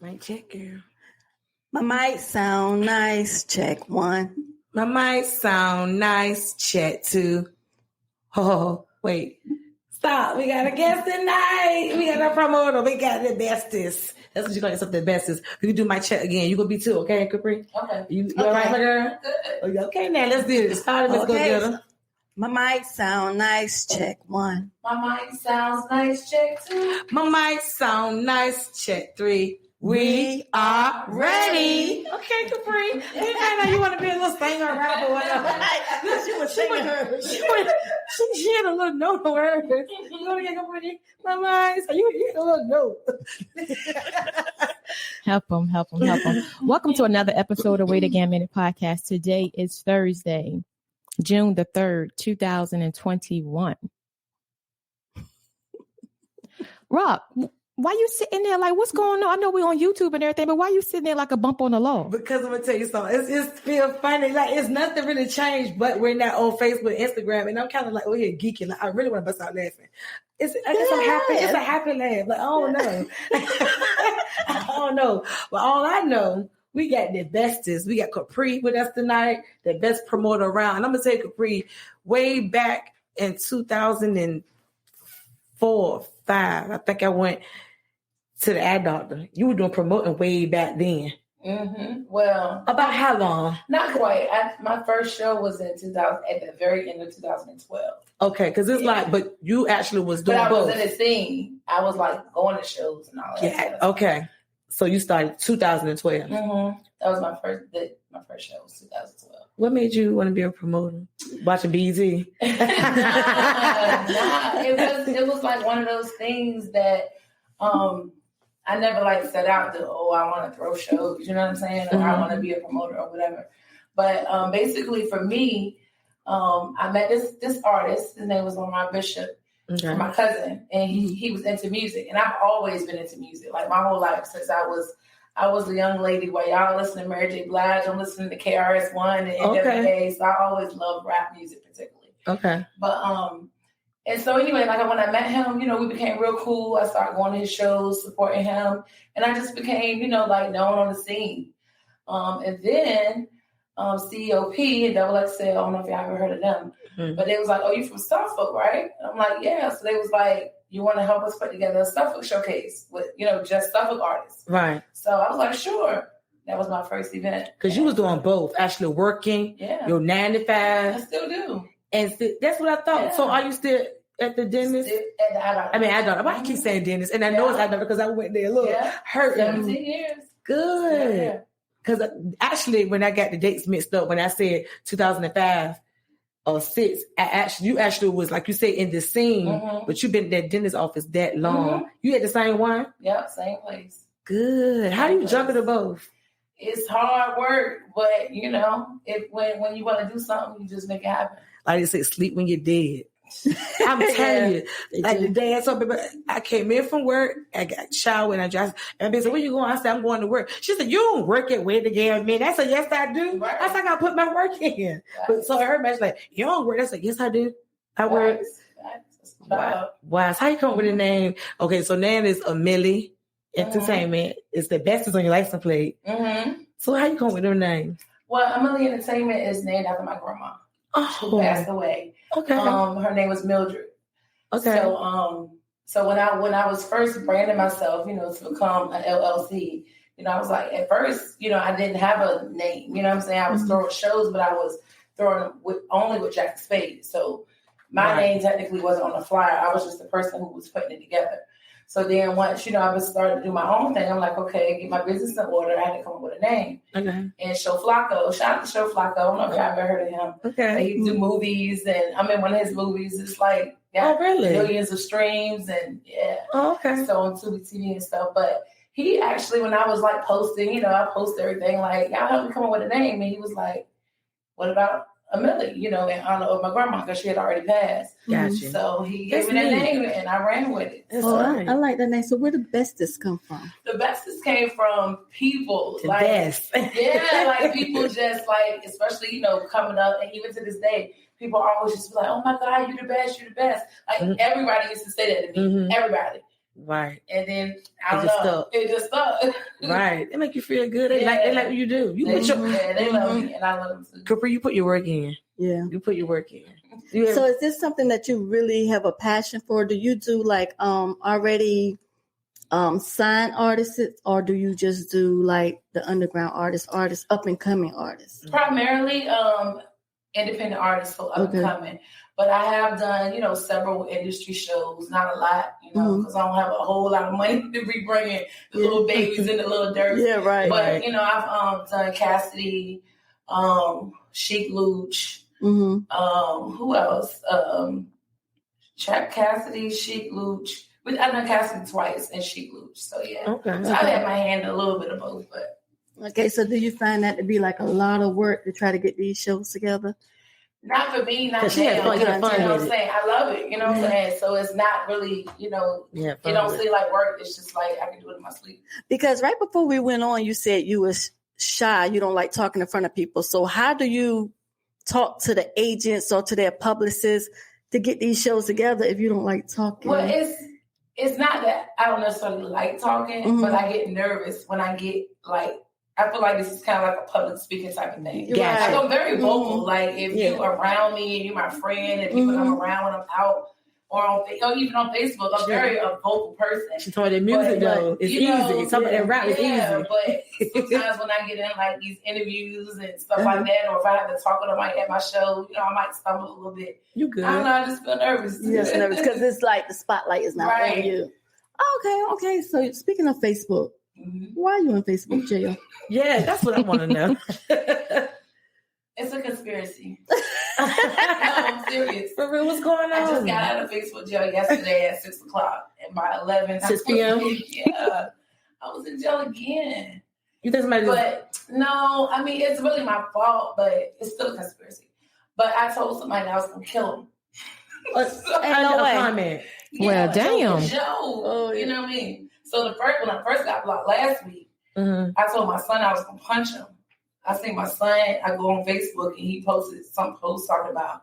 Mic check, girl. My mic sound nice. Check one. My mic sound nice. Check two. Oh, wait. Stop. We got a guest tonight. We got a promoter. We got the bestest. That's what you're going to say, the bestest. You can do my check again. You going to be two, okay, Capri? Okay. You all right, my girl? Good. Okay, now let's do this. Let's go get her. My mic sound nice. Check one. My mic sounds nice. Check two. My mic sound nice. Check three. We are ready. Okay, Capri. I know you want to be a little singer or rapper or whatever. She was singing her. She had a little note on her. You want to get Capri? My mic. So you had a little note. Help them. Welcome to another episode of Wait Again Minute Podcast. Today is Thursday, June the 3rd, 2021. Rob, why you sitting there like, what's going on? I know we're on YouTube and everything, but why you sitting there like a bump on the law? Because I'm going to tell you something. It's feel funny. Like, it's nothing really changed, but we're not on Facebook, Instagram, and I'm kind of like, oh, here, geeking. Like, I really want to bust out laughing. It's a happy laugh. Like, I don't know. I don't know. But all I know, we got the bestest. We got Capri with us tonight, the best promoter around. And I'm going to say Capri way back in 2004, 5. I think I went to the eye doctor. You were doing promoting way back then. Mm-hmm. Well, about how long? Not quite. My first show was in 2000, at the very end of 2012. Okay, because it's like, but you actually was doing both. But I was in the scene. I was like going to shows and all that. Yeah. Okay. So you started 2012. Mm-hmm. That was my first show was 2012. What made you want to be a promoter? Watching BZ? It was like one of those things that I never like set out to, I want to throw shows, you know what I'm saying? Or I want to be a promoter or whatever. But basically for me, I met this artist. His name was Lamar Bishop, my cousin, and he was into music. And I've always been into music, like my whole life since I was a young lady. While y'all listening to Mary J. Blige, I'm listening to KRS-One and NWA. So I always loved rap music particularly. Okay. But and so anyway, like when I met him, we became real cool. I started going to his shows, supporting him, and I just became, like known on the scene. And then COP and Double XL, I don't know if y'all ever heard of them, but they was like, "Oh, you from Suffolk, right?" And I'm like, "Yeah." So they was like, "You want to help us put together a Suffolk showcase with, just Suffolk artists?" Right. So I was like, "Sure." That was my first event. Because you was doing both, actually working, your 9 to 5. I still do. And that's what I thought. Yeah. So are you still at the dentist? Still at the eye doctor. I mean, eye doctor. Why I keep saying dentist? And I know it's eye doctor because I went there. Look, hurt. 17 years. Good. Because actually, when I got the dates mixed up, when I said 2005 or 6, you actually was, like you said, in the scene, but you've been in that dentist office that long. You had the same one? Yep, same place. Good. How do you juggle to both? It's hard work, but when you want to do something, you just make it happen. Like they say, sleep when you're dead. I'm telling you, like the day I came in from work, I got showered and I dressed, and they said, "Where you going?" I said, "I'm going to work." She said, "You don't work at Wait Again Minute." I said, "Yes, I do." Right. I said, "I got to put my work in." Right. But so everybody's like, "You don't work?" I said, "Yes, I do. I work." Wow. How you come up with a name? Okay, so name is AMilly Entertainment. It's the best is on your license plate. So how you come up with their name? Well, AMilly Entertainment is named after my grandma. Who passed away. Okay. Her name was Mildred. Okay. So when I was first branding myself, to become an LLC, I was like, at first, I didn't have a name. You know what I'm saying? I was throwing shows, but I was throwing only with Jack Spade. So my name technically wasn't on the flyer. I was just the person who was putting it together. So then once, I was starting to do my own thing, I'm like, okay, get my business in order. I had to come up with a name. Okay. And Show Flacco, shout out to Show Flacco. I don't know if y'all ever heard of him. Okay. He do movies, and I'm in one of his movies. It's like, millions of streams, and so on Tubi TV and stuff. But he actually, when I was like posting, I post everything, like, y'all help me come up with a name. And he was like, what about AMilly, in honor of my grandma, because she had already passed. Gotcha. So he gave me that name, and I ran with it. I like that name. So where the bestest come from? The bestest came from people. The best. Like people just like, especially, coming up, and even to this day, people always just be like, "Oh my God, you the best, you the best." Like everybody used to say that to me. Everybody. Right. And then I don't know. It just stuck. Right. It make you feel good. They like what you do. They love me, and I love them too. Capri, you put your work in. Yeah. You put your work in. So is this something that you really have a passion for? Do you do like already signed artists, or do you just do like the underground artists, up and coming artists? Primarily independent artists for up and coming. But I have done, several industry shows, not a lot, because I don't have a whole lot of money to be bringing the little babies in the little dirt. Yeah, right. But, I've done Cassidy, Chic Luch, who else? Trap Cassidy, Chic Luch. I've done Cassidy twice and Chic Luch. So, yeah. Okay. So I've had my hand in a little bit of both. But okay, so do you find that to be like a lot of work to try to get these shows together? Not for me, not now. You know what I'm saying? I love it. You know what I'm saying? So it's not really, it don't seem like work. It's just like I can do it in my sleep. Because right before we went on, you said you was shy. You don't like talking in front of people. So how do you talk to the agents or to their publicists to get these shows together if you don't like talking? Well, it's not that I don't necessarily like talking, but I get nervous when I get like, I feel like this is kind of like a public speaking type of thing. Gotcha. Like I'm very vocal. Like if you're around me and you're my friend and people I'm around when I'm out or even on Facebook, I'm very a vocal person. She's talking about music though. It's easy. Some of that rap is easy. But sometimes when I get in like these interviews and stuff like that, or if I have to talk to somebody at my show, I might stumble a little bit. You good? I don't know. I just feel nervous. Yes, nervous because it's like the spotlight is not on you. Okay. So speaking of Facebook. Why are you on Facebook, Jail? Yeah, that's what I want to know. It's a conspiracy. No, I'm serious. For real, what's going on? I just got out of Facebook jail yesterday at 6 o'clock. And by 11, 6 p.m.? Yeah. I was in jail again. You think somebody no, I mean, it's really my fault, but it's still a conspiracy. But I told somebody I was going to kill him. Comment. Well, damn. You know what I mean? So when I first got blocked last week, I told my son I was going to punch him. I see my son, I go on Facebook and he posted some post talking about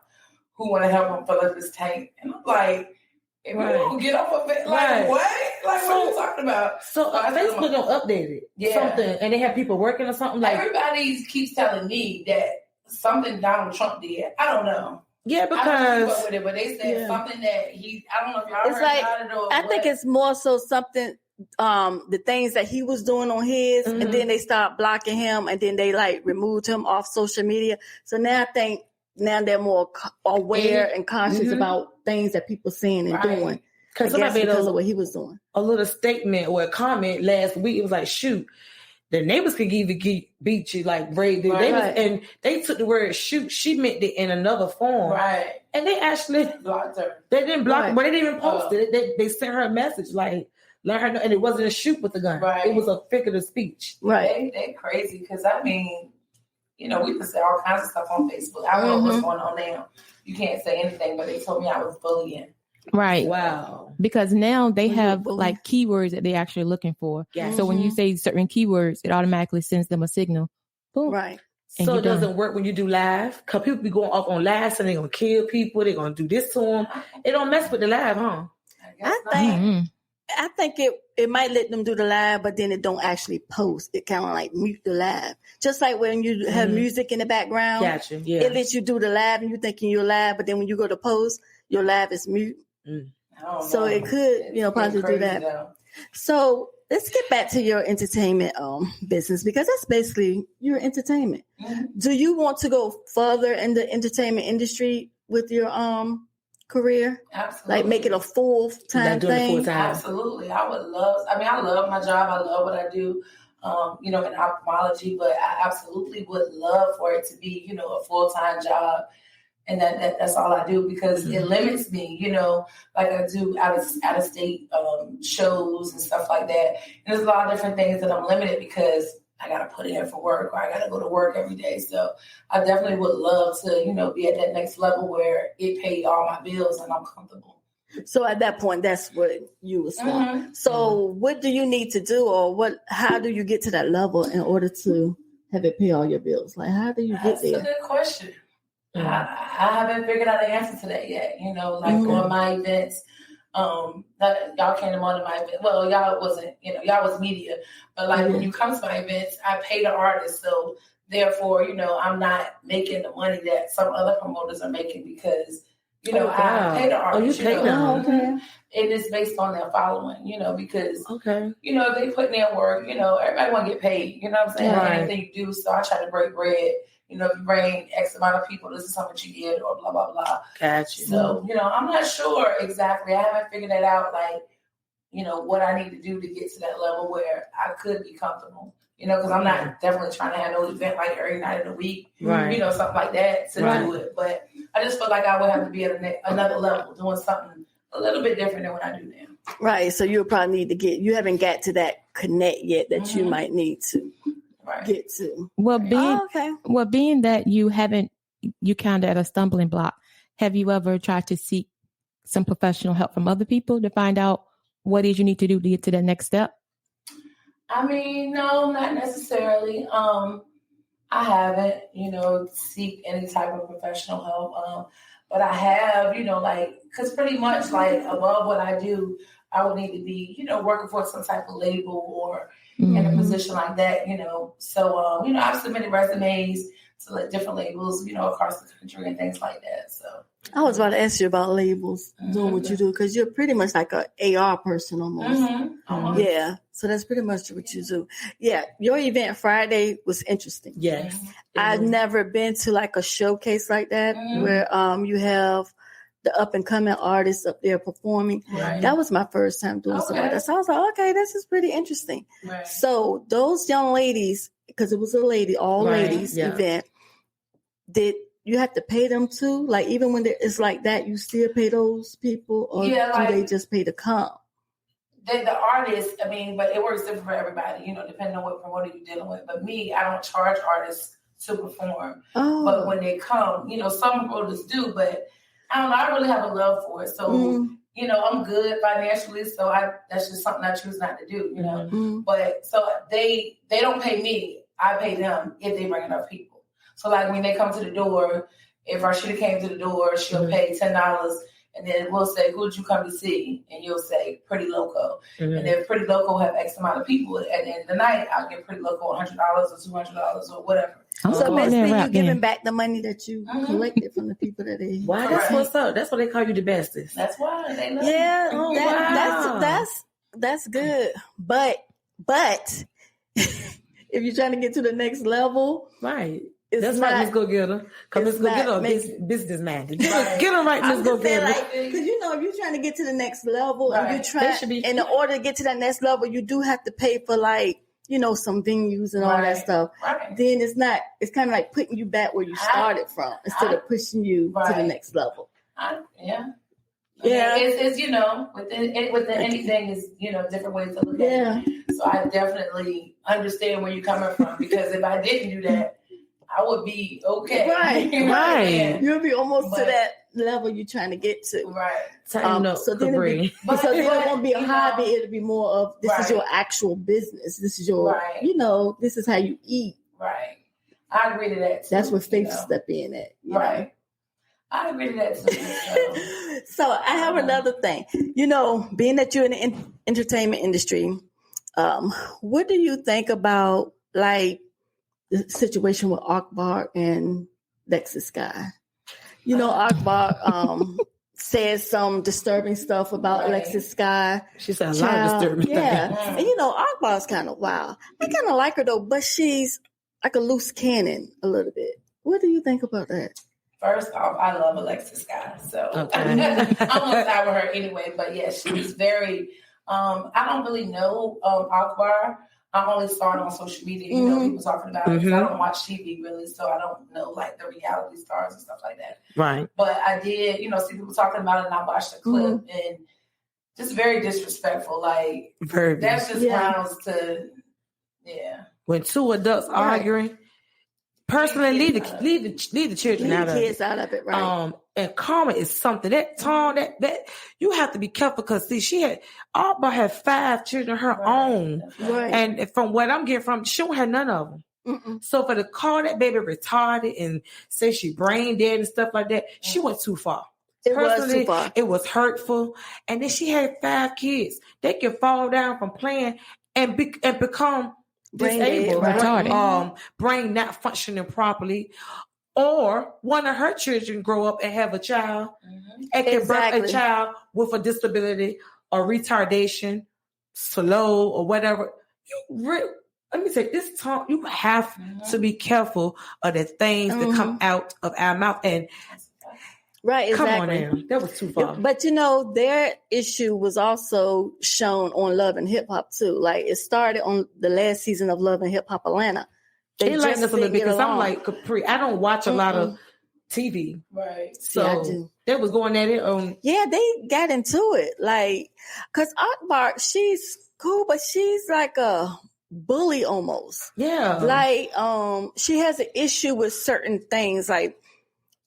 who want to help him fill up his tank. And I'm like, if you don't get off of it, like what? Like what are you talking about? So Facebook don't update it. Something, and they have people working or something like. Everybody keeps telling me that something Donald Trump did. I don't know. Yeah, because I don't keep up with it, but they said something that I don't know if y'all heard about it or I think it's more so something. The things that he was doing on his, and then they start blocking him, and then they like removed him off social media. So now I think they're more aware and conscious about things that people saying and doing. Because of what he was doing. A little statement or a comment last week, it was like, shoot, the neighbors could even beat you like Ray did. And they took the word shoot. She meant it in another form. Right. And they actually blocked her. They didn't block her, but they didn't even post it. They sent her a message like, let her know, and it wasn't a shoot with a gun. Right. It was a figure of speech. Right. They crazy because I mean, we can say all kinds of stuff on Facebook. I don't know what's going on now. You can't say anything, but they told me I was bullying. Right. Wow. Because now they have like keywords that they're actually looking for. Yeah. So when you say certain keywords, it automatically sends them a signal. Boom. Right. So it doesn't work when you do live? Because people be going off on live and they're going to kill people. They're going to do this to them. It don't mess with the live, huh? I think it might let them do the live, but then it don't actually post. It kind of like mute the live. Just like when you have music in the background. Gotcha, yeah. It lets you do the live and you're thinking you're live, but then when you go to post, your live is mute. So it could, possibly do that. Though. So let's get back to your entertainment business, because that's basically your entertainment. Do you want to go further in the entertainment industry with your career? Absolutely. Like make it a full-time thing? Absolutely. I love my job. I love what I do, in ophthalmology, but I absolutely would love for it to be, a full-time job. And that's all I do, because it limits me, like I do out of state shows and stuff like that. And there's a lot of different things that I'm limited because I got to put in for work, or I got to go to work every day. So I definitely would love to, be at that next level where it paid all my bills and I'm comfortable. So at that point, that's what you was want. So what do you need to do, or how do you get to that level in order to have it pay all your bills? Like, how do you get there? That's a good question. I haven't figured out the answer to that yet. Going my events, That y'all came to one of my events. Well, y'all wasn't, y'all was media, but like when you come to my events, I pay the artist. So therefore, I'm not making the money that some other promoters are making because, I pay the artist. You pay them. Okay. And it's based on their following, because, Okay. if they put in their work, everybody want to get paid. You know what I'm saying? Right. Anything you do. So I try to break bread. If you bring X amount of people, this is how much you get, or blah, blah, blah. Gotcha. So, I'm not sure exactly. I haven't figured that out, like, what I need to do to get to that level where I could be comfortable. Because I'm not definitely trying to have no event like every night of the week, right. Something like that to do it. But I just feel like I would have to be at another level, doing something a little bit different than what I do now. Right. So you'll probably need to you haven't got to that connect yet that you might need to get to. Well, being that you kind of at a stumbling block, have you ever tried to seek some professional help from other people to find out what it is you need to do to get to that next step? I mean, no, not necessarily. I haven't, seek any type of professional help. But I have, because pretty much like above what I do, I would need to be, working for some type of label or in a position like that, So, I've submitted resumes to like different labels, across the country and things like that. So I was about to ask you about labels, doing what you do, because you're pretty much like an AR person almost. Yeah. So that's pretty much what you do. Yeah. Your event Friday was interesting. Yes. I've never been to like a showcase like that where you have the up and coming artists up there performing. Right. That was my first time doing something like that. So I was like, okay, this is pretty interesting. Right. So those young ladies, because it was a ladies event, did you have to pay them too? Like even when it's like that, you still pay those people, or do they just pay to come? The artists, I mean, but it works different for everybody, depending on what promoter you're dealing with. But me, I don't charge artists to perform. Oh. But when they come, some promoters do, but I don't know, I really have a love for it. So, I'm good financially, so that's just something I choose not to do, But so they don't pay me, I pay them if they bring enough people. So like when they come to the door, if Rashida came to the door, she'll pay $10, and then we'll say, "Who did you come to see?" And you'll say, "Pretty Loco." And then Pretty Loco have X amount of people, at the end of the night, I'll give Pretty Loco $100 or $200 or whatever. So basically, you're giving back the money that you collected from the people that they. Wow, that's what's up. That's why they call you the bestest. That's why they love That's good. But if you're trying to get to the next level, right. That's right, Miss Go Getter. Come, Miss Go Getter, business minded. Get her right, Miss Go Getter. Because if you're trying to get to the next level, and you're trying, in order to get to that next level, you do have to pay for some venues and all that stuff. Right. Then it's kind of like putting you back where you started from instead of pushing you to the next level. Yeah. It's within anything is different ways to look at it. So I definitely understand where you're coming from, because if I didn't do that, I would be okay. Right. You'll be almost to that level you're trying to get to. Right. So then it won't be a hobby. It'll be more of this is your actual business. This is your, this is how you eat. Right. I agree to that too. That's what faith step in at. Right. I agree to that too. So I have another thing. Being that you're in the entertainment industry, what do you think about like the situation with Akbar and Lexus Sky? Akbar said some disturbing stuff about Lexus Sky. She said a lot of disturbing stuff. Yeah. And Akbar's kind of wild. I kind of like her though, but she's like a loose cannon a little bit. What do you think about that? First off, I love Alexis Sky, so I'm gonna side with her anyway. But yeah, she's very. I don't really know Akbar. I only saw it on social media. People talking about it. I don't watch TV really, so I don't know like the reality stars and stuff like that. Right. But I did, see people talking about it, and I watched the clip, and just very disrespectful. Like that's just grounds to, When two adults arguing. Personally, leave the children out of it. Kids out of it, right? And karma is something that you have to be careful, because Akbar had 5 children of her own, right? And from what I'm getting from, she don't have none of them. Mm-mm. So for to call that baby retarded and say she brain dead and stuff like that, she went too far. personally, it was hurtful. And then she had 5 kids. They can fall down from playing and become disabled, retarded, brain not functioning properly. Or one of her children grow up and have a child and can birth a child with a disability or retardation, slow or whatever. Let me say this, Tom, you have to be careful of the things that come out of our mouth. And right, come exactly. on now, that was too far. But their issue was also shown on Love and Hip Hop too. Like it started on the last season of Love and Hip Hop Atlanta. They lighten us a little bit because I'm like Capri. I don't watch a lot of TV, right? So they was going at it on. Yeah, they got into it, like because Akbar, she's cool, but she's like a bully almost. Yeah, like she has an issue with certain things. Like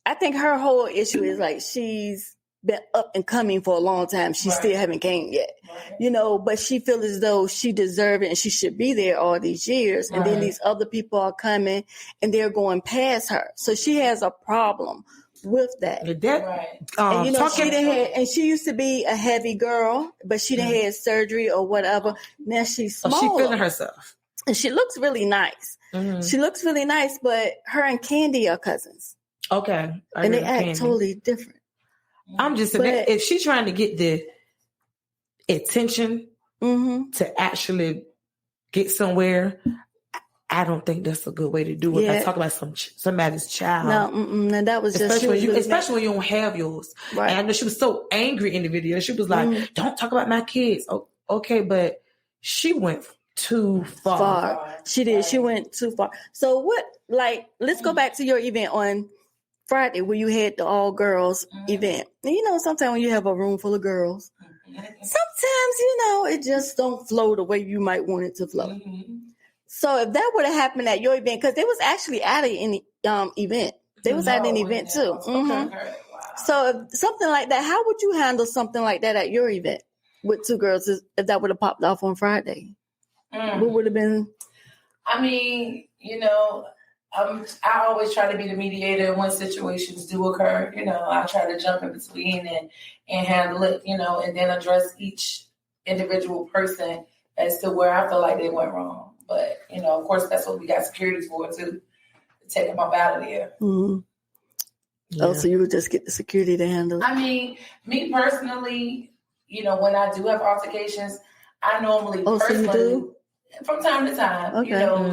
I think her whole issue is like she's been up and coming for a long time. She still haven't came yet, but she feels as though she deserves it and she should be there all these years. And then these other people are coming and they're going past her. So she has a problem with that. And she used to be a heavy girl, but she done had surgery or whatever. Now she's smaller. She's feeling herself. And she looks really nice. She looks really nice, but her and Candy are cousins. Okay. And they act totally different. I'm just saying, if she's trying to get the attention to actually get somewhere, I don't think that's a good way to do it. I talk about somebody's child. No, and that was just especially when you don't have yours. Right. And I know she was so angry in the video. She was like, "Don't talk about my kids." Oh, okay, but she went too far. She did. She went too far. So what? Like, let's go back to your event on Friday where you had the all girls event. And sometimes when you have a room full of girls, sometimes, it just don't flow the way you might want it to flow. So if that would have happened at your event, because they was actually at an event. They was at an event too. Wow. So if something like that, how would you handle something like that at your event with 2 girls if that would have popped off on Friday? What would have been? I mean, I always try to be the mediator when situations do occur. I try to jump in between and handle it, and then address each individual person as to where I feel like they went wrong. But, of course, that's what we got security for, to take them up out of there. Yeah. Oh, so you would just get the security to handle it? I mean, me personally, when I do have altercations, I normally personally, from time to time,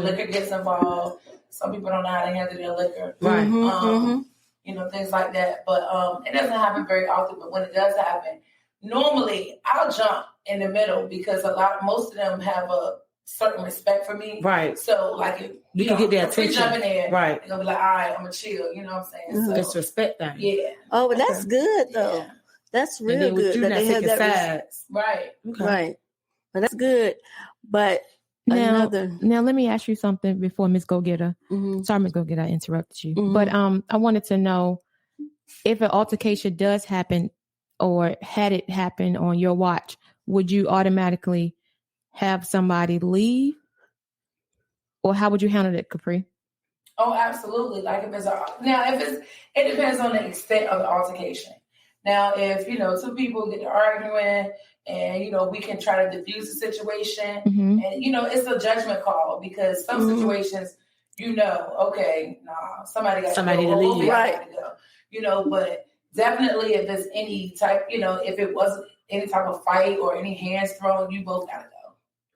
liquor gets involved. Some people don't know how to handle their liquor. Right. Things like that. But it doesn't happen very often. But when it does happen, normally I'll jump in the middle because most of them have a certain respect for me. Right. So like if you can get their attention. Jumping in, right. They're gonna be like, all right, I'm gonna chill. You know what I'm saying? So, it's respect them. Yeah. Oh, but that's good though. Yeah. That's real good that they have that sides. Right. Okay. Right. But that's good. But now let me ask you something before Ms. Go Getter. Sorry, Ms. Go Getter, I interrupted you. But I wanted to know if an altercation does happen or had it happen on your watch, would you automatically have somebody leave? Or how would you handle it, Capri? Oh, absolutely. Like it depends on the extent of the altercation. Now, if, 2 people get to arguing and, we can try to diffuse the situation and, it's a judgment call because some situations, okay, somebody got to leave. Right. But definitely if there's any type, if it wasn't any type of fight or any hands thrown, you both got to go.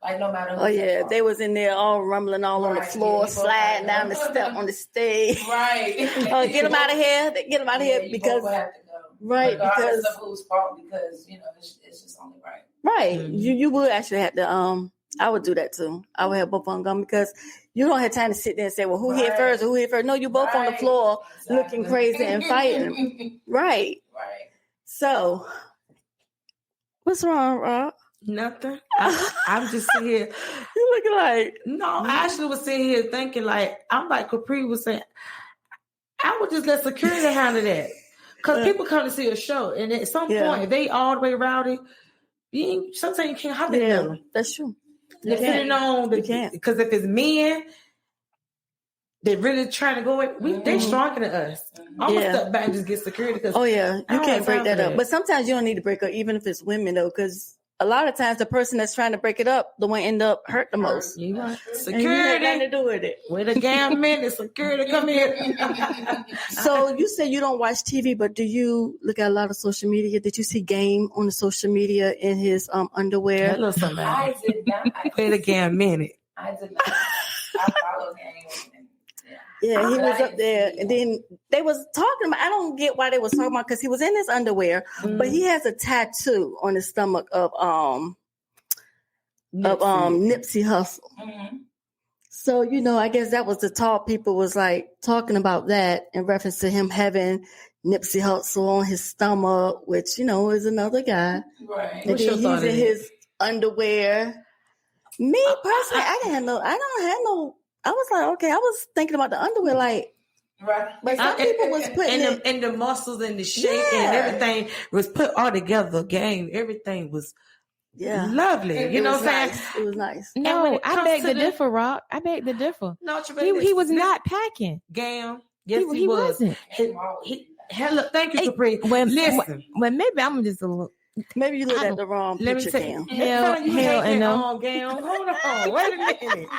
Like no matter. Oh yeah, they was in there all rumbling all on the floor, sliding down the step on the stage. Right. Get them out of here. Get them out of here because. Have to go. Right, because of whose fault? Because it's just only right. Right, you would actually have to. I would do that too. I would have both on gum because you don't have time to sit there and say, "Well, who hit first or who hit first?" No, you both on the floor looking crazy and fighting. Right. Right. So, what's wrong, Rob? Nothing. I'm just sitting here. You looking like I actually was sitting here thinking I'm like Capri was saying. I would just let security handle that. Because people come to see a show, and at some point, if they all the way rowdy, sometimes you can't hardly them. That's true. Depending on because if it's men, they really trying to go in. They stronger than us. I'm gonna step back and just get security because you can't break that up. But sometimes you don't need to break up, even if it's women though, because a lot of times the person that's trying to break it up, the one end up hurt the most. You right. Security had nothing to do with it. With a damn minute, security come in. So you say you don't watch TV, but do you look at a lot of social media? Did you see Game on the social media in his underwear? Hello, somebody. I did not. Wait a damn minute. I did not. I follow Game. Yeah, he was up there, and then they was talking about. I don't get why they was talking about because he was in his underwear, but he has a tattoo on his stomach of Nipsey Hussle. Mm-hmm. So I guess that was the talk. People was like talking about that in reference to him having Nipsey Hussle on his stomach, which is another guy. Right. And then he's in his underwear. Me personally, I don't have no. I was like, okay, I was thinking about the underwear, like, right. But some people was putting and the muscles and the shape and everything was put all together. Game, everything was lovely. You know what I'm saying? It was nice. No, I beg to differ, Rock. I beg to differ. No, he was not packing. Game, yes, he wasn't. Hello, thank you, Capri. Listen, maybe I'm just a little. Maybe you looked at the wrong picture, Cam. Hell, and no. Game. Hold on, wait a minute.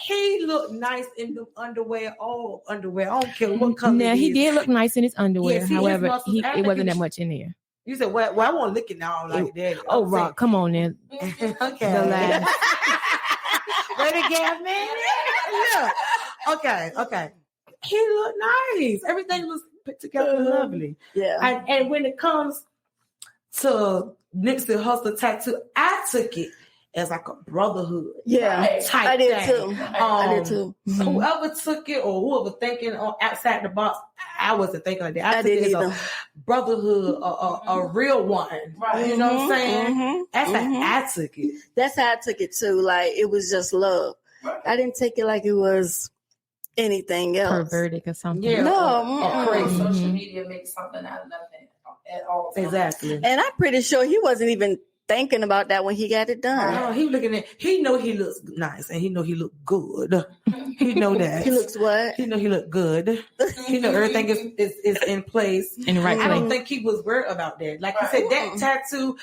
He looked nice in the underwear, all underwear. I don't care what color. Now he did look nice in his underwear. Yes, however, it wasn't that much in there. You said, "Well, I won't look it now like that." Oh, Rock, come on, then. Okay. The last. Wait again, man. Look. Okay. He looked nice. Everything was put together lovely. Yeah. And when it comes to Nipsey Hussle tattoo, I took it as like a brotherhood. Yeah, type I did thing. too. I did too. Mm-hmm. Whoever took it or whoever thinking outside the box, I wasn't thinking like that. I took it as a brotherhood, a real one. Right. You know what I'm saying? Mm-hmm. That's how I took it. That's how I took it too. Like it was just love. Right. I didn't take it like it was anything else. Perverted or something. Yeah. No. Crazy. Social media makes something out of nothing at all. Exactly. And I'm pretty sure he wasn't even thinking about that when he got it done. Oh, he know he looks nice and he know he look good. He know that. He looks what? He know he look good. He know everything is in place. In the right I don't think he was worried about that. Like you said, that tattoo,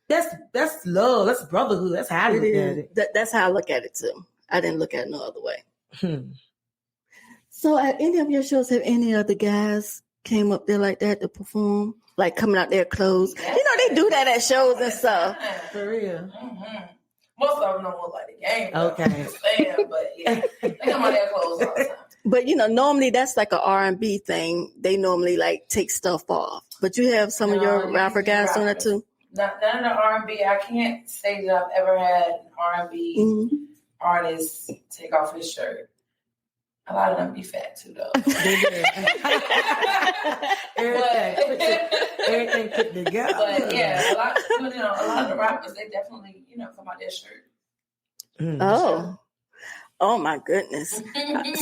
that's love. That's brotherhood. That's how I look at it. That's how I look at it too. I didn't look at it no other way. So at any of your shows, have any other guys came up there like that to perform? Like coming out their clothes. Yeah. They do that at shows and stuff. For real. Mm-hmm. Most of them don't look like the game. Okay. But yeah, they come out their clothes all the time. But normally that's like an R&B thing. They normally like take stuff off. But you have some of your rapper guys doing that too? None of the R&B. I can't say that I've ever had an R&B artist take off his shirt. A lot of them be fat too, though. They do. Everything put together. But yeah, a lot of the rappers, they definitely, come out their shirt. Oh my goodness.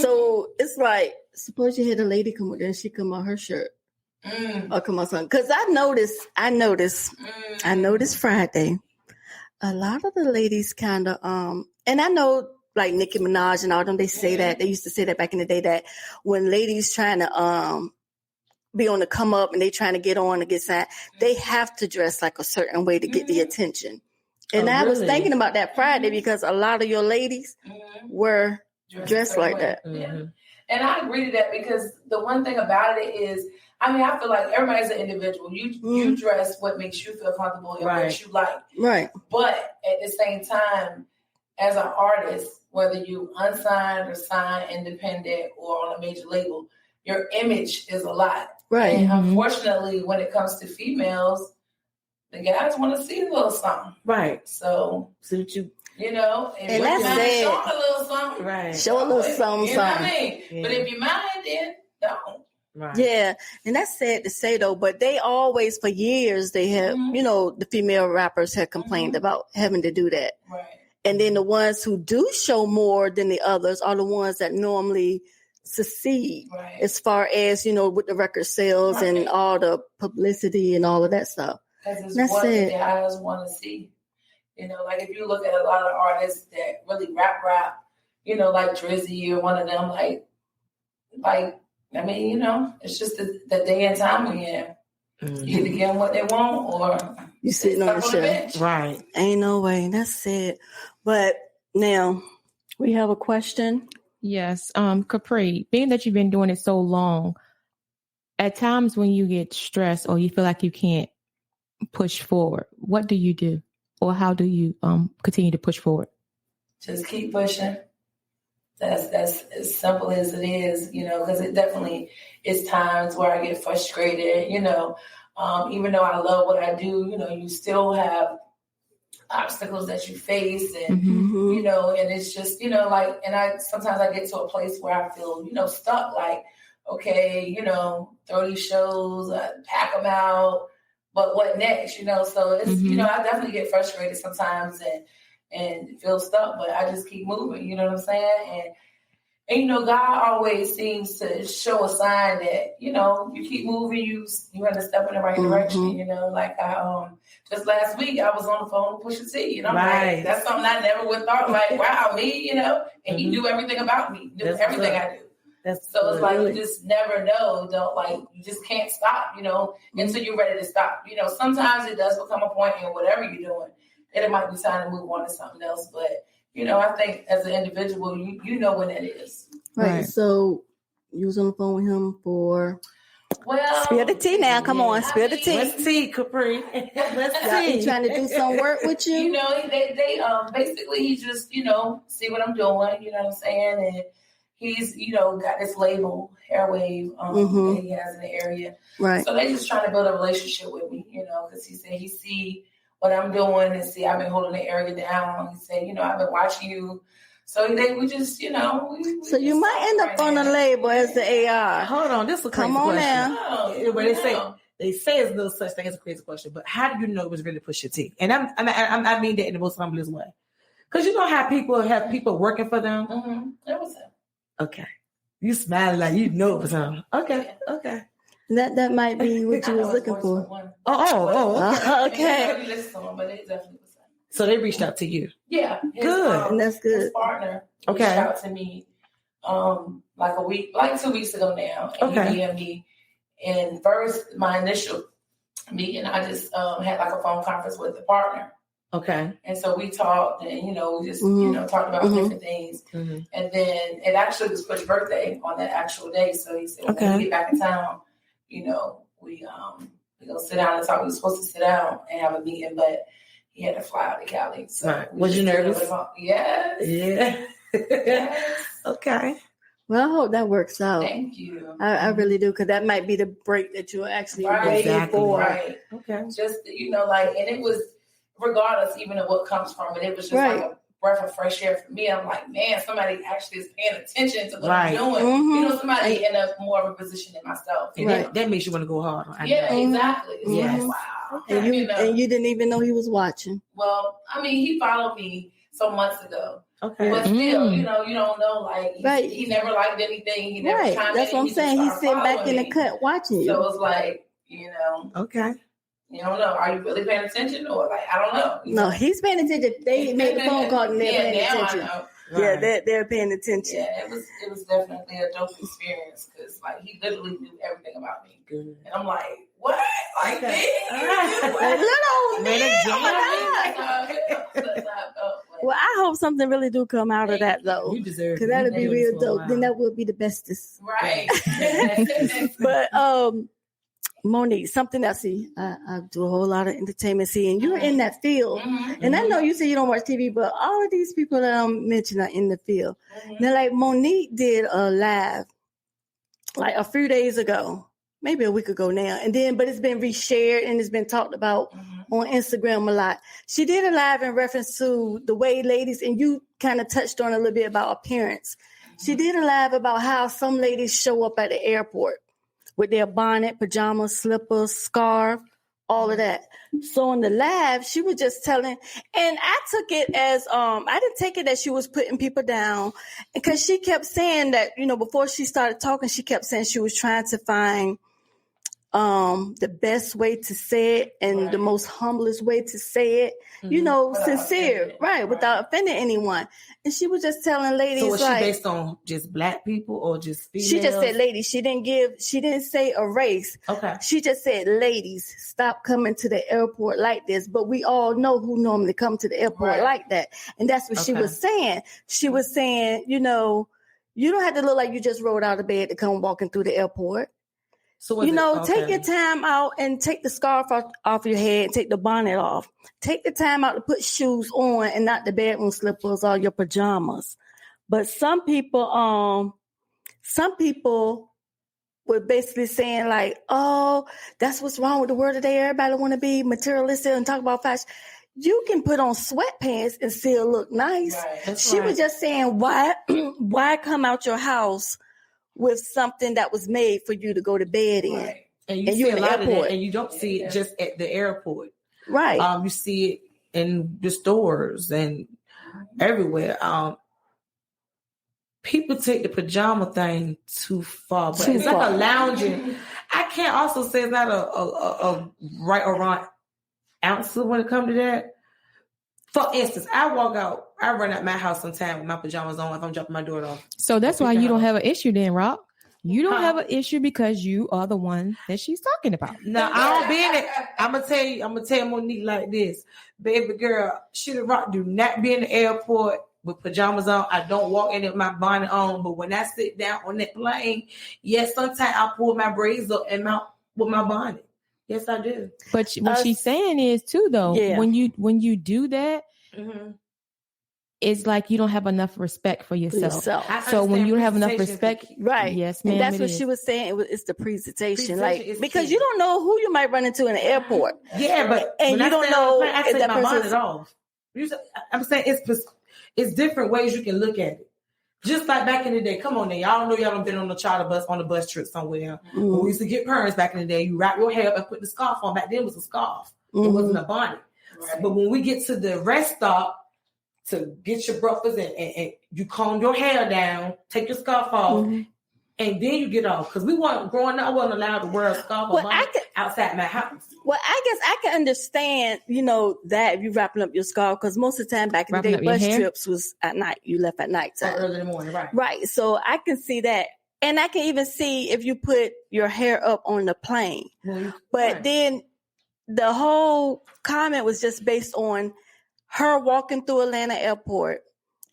So it's like, suppose you had a lady come with her and she come out her shirt. Or come out something. Because I noticed Friday, a lot of the ladies kind of, and I know like Nicki Minaj and all them, they say that. They used to say that back in the day that when ladies trying to be on the come up and they trying to get on to get signed, they have to dress like a certain way to get the attention. And I was thinking about that Friday because a lot of your ladies were dressed like that. Yeah. And I agree to that because the one thing about it is, I feel like everybody's an individual. You dress what makes you feel comfortable and what you like. Right. But at the same time, as an artist, whether you unsigned or signed, independent or on a major label, your image is a lot. Right. And unfortunately, when it comes to females, the guys want to see a little something. Right. So you. And that's it. show a little something. Right. Show a little something. You know what I mean? Yeah. But if you mind, then don't. Right. Yeah, and that's sad to say though, but they always, for years, they have, the female rappers have complained about having to do that. Right. And then the ones who do show more than the others are the ones that normally succeed as far as, with the record sales and all the publicity and all of that stuff. Because it's what the guys want to see. Like if you look at a lot of artists that really rap, like Drizzy or one of them, like it's just the day and time we're in. Mm-hmm. You either give them what they want or you sitting on the shelf. Right. Ain't no way. That's it. But now we have a question. Yes. Capri, being that you've been doing it so long, at times when you get stressed or you feel like you can't push forward, what do you do? Or how do you continue to push forward? Just keep pushing. That's as simple as it is, because it definitely is times where I get frustrated, even though I love what I do, you still have obstacles that you face and, and it's just, sometimes I get to a place where I feel, stuck, like, okay, throw these shows, pack them out, but what next, so it's, I definitely get frustrated sometimes and feel stuck, but I just keep moving, you know what I'm saying? And God always seems to show a sign that, you keep moving, you have to step in the right direction, like I, just last week I was on the phone with Pusha T, and I'm like, that's something I never would thought, like, wow, me, and he knew everything about me, knew everything I do. So it's like, you just never know, you just can't stop, until you're ready to stop. Sometimes it does become a point in whatever you're doing, and it might be time to move on to something else, but I think as an individual, you know when that is. Right. So you was on the phone with him for... Well, spill the tea now. Come on, spill the tea. Let's see, Capri. Let's see. He trying to do some work with you? They basically he just, see what I'm doing, you know what I'm saying? And he's, got this label, Airwave, that he has in the area. Right. So they just trying to build a relationship with me, because he said he see what I'm doing and see I've been holding the area down. He said, I've been watching you. So we just, so you might end up on the label as the AR. Hold on, this is a crazy question. Come on now. But they say it's no such thing as a crazy question. But how do you know it was really Pusha T? And I mean that in the most humblest way, because have people working for them. Mm-hmm. That was him. Okay, you smiling like it was him. Okay. That might be what you was looking for. Okay. But it definitely was him. So they reached out to you. Yeah. Good. And that's good. His partner reached out to me like 2 weeks ago now. And he DM'd me. And first, my initial meeting, I just had like a phone conference with the partner. Okay. And so we talked and, we just, talked about different things. Mm-hmm. And then it actually was Push's birthday on that actual day. So he said, when we get back in town, we gonna sit down and talk. We were supposed to sit down and have a meeting, but he had to fly out to Cali. So right. Was you nervous? Yes. Yeah. Yes. Okay. Well, I hope that works out. Thank you. I really do, because that might be the break that you're actually waiting for. Right. Okay. Just, and it was, regardless even of what comes from it, it was just like a breath of fresh air for me. I'm like, man, somebody actually is paying attention to what I'm doing. Mm-hmm. Somebody in a more of a position than myself. And that makes you want to go hard. Yeah, exactly. It's yes. like, wow. And you didn't even know he was watching. Well, he followed me some months ago. Okay. But still, you don't know, like, he never liked anything. He never chimed in. That's what I'm saying. He's sitting back in the cut watching you. So it's like, Okay. You don't know. Are you really paying attention, or like I don't know? No, he's paying attention. They made the phone call and they're paying attention. I know. Right. Yeah, they're paying attention. Yeah, it was definitely a dope experience, because like he literally knew everything about me, and I'm like, what? Like me? Little man. Well, I hope something really do come out of that, though. You deserve it. Because that'll be real dope. Then that will be the bestest. Right. But Monique, something else. I do a whole lot of entertainment. And you're in that field. Mm-hmm. And I know you say you don't watch TV, but all of these people that I'm mentioning are in the field. Mm-hmm. Now, like Monique did a live like a few days ago, maybe a week ago now. But it's been reshared and it's been talked about on Instagram a lot. She did a live in reference to the way ladies, and you kind of touched on a little bit about appearance. Mm-hmm. She did a live about how some ladies show up at the airport with their bonnet, pajamas, slippers, scarf, all of that. So in the live, she was just telling, and I took it as, I didn't take it as she was putting people down, because she kept saying that, before she started talking, she kept saying she was trying to find the best way to say it and the most humblest way to say it, without sincere, without offending anyone. And she was just telling ladies, so was she based on just black people or just females? She just said ladies. She didn't say a race. Okay. She just said ladies, stop coming to the airport like this. But we all know who normally come to the airport like that. And that's what she was saying. She was saying, you don't have to look like you just rolled out of bed to come walking through the airport. So take your time out and take the scarf off your head and take the bonnet off. Take the time out to put shoes on and not the bedroom slippers or your pajamas. But some people were basically saying like, oh, that's what's wrong with the world today. Everybody want to be materialistic and talk about fashion. You can put on sweatpants and still look nice. Right. She was just saying, why come out your house with something that was made for you to go to bed in? Right. And you see a lot of that, and you don't see it just at the airport. Right. You see it in the stores and everywhere. People take the pajama thing too far, but it's like a lounging. I can't also say it's not a right or wrong answer when it comes to that. For instance, I run out my house sometime with my pajamas on if I'm dropping my daughter off. So that's why you don't have an issue then, Rock. You don't have an issue because you are the one that she's talking about. No, I don't be in it. I'm gonna tell Monique like this. Baby girl, she the Rock do not be in the airport with pajamas on. I don't walk in with my bonnet on, but when I sit down on that plane, yes, sometimes I pull my braids up and mount with my bonnet. Yes, I do. But what she's saying is too, though, when you do that, it's like you don't have enough respect for yourself. So when you don't have enough respect, right? Yes, ma'am. And that's what she was saying. It's the presentation, because you don't know who you might run into in the airport. Yeah, but and you don't know I take my bonnet off. I'm saying it's different ways you can look at it. Just like back in the day, come on now, y'all know y'all done been on the charter bus, on the bus trip somewhere. When we used to get perms back in the day, you wrap your hair up and put the scarf on. Back then it was a scarf. It wasn't a bonnet. Right. But when we get to the rest stop to get your breakfast and you comb your hair down, take your scarf off, and then you get off. Because growing up, I wasn't allowed to wear a scarf or bonnet outside my house. Well, I guess I can understand, that if you're wrapping up your scarf, because most of the time back in the day, bus trips was at night. You left at night time. Early in the morning, right. Right. So I can see that. And I can even see if you put your hair up on the plane. But then the whole comment was just based on her walking through Atlanta airport.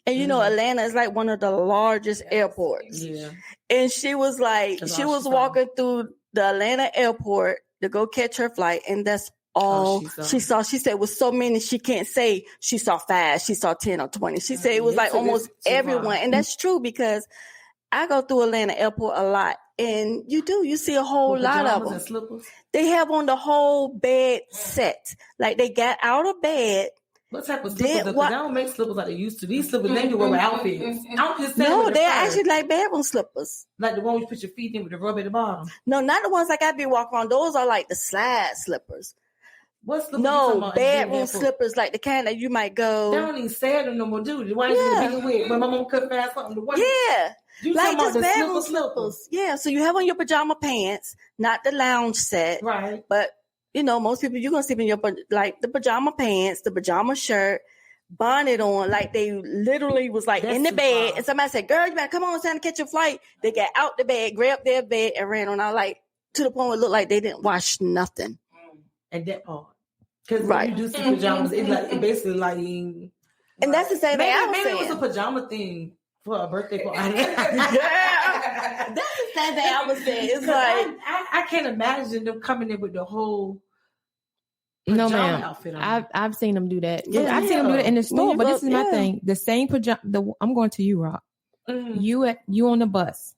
And Atlanta is like one of the largest airports. Yeah. And she was like, she was walking through the Atlanta airport to go catch her flight. And that's all she saw. She said it was so many, she can't say she saw 5, she saw 10 or 20. She said it was like almost everyone. And that's true because I go through Atlanta airport a lot. And you see a whole lot of them. And slippers? They have on the whole bed set. Like they got out of bed. What type of slippers? They don't make slippers like they used to. These slippers, they can wear with outfits. I'm just saying. No, they're actually like bedroom slippers. Like the one you put your feet in with the rubber at the bottom. No, not the ones like I be walking on. Those are like the slide slippers. What slippers? No, bedroom slippers, like the kind that you might go. They don't even say them no more, dude. Why you with when my mom couldn't find something to wear? Yeah. Like just bedroom slippers. Yeah. So you have on your pajama pants, not the lounge set. Right. But most people, you're going to sleep in your, like the pajama pants, the pajama shirt, bonnet on, like they literally was like in the bed. And somebody said, girl, you better come on, it's time to catch your flight. They got out the bed, grabbed their bed and ran on out, like to the point where it looked like they didn't wash nothing. And that part. Because when you do see pajamas, it basically like. And that's the same thing I was saying. Maybe it was a pajama thing for a birthday party. That's the same thing I was saying. It's like. I can't imagine them coming in with the whole. No, ma'am. I've seen them do that. Yeah, I've seen them do that in the store. But this is my thing: the same pajama. I'm going to you, Rock. You on the bus